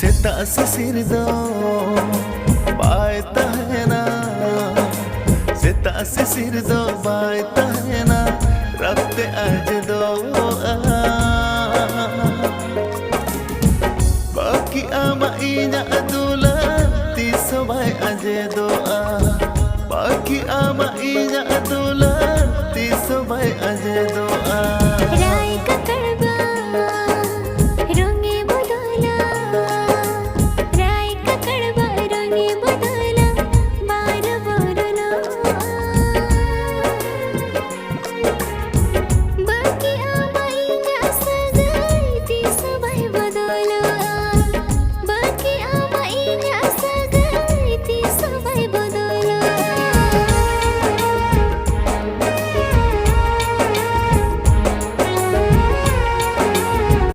Seta sisir do bai tahena, seta sisir do bai tahena, rakte aj do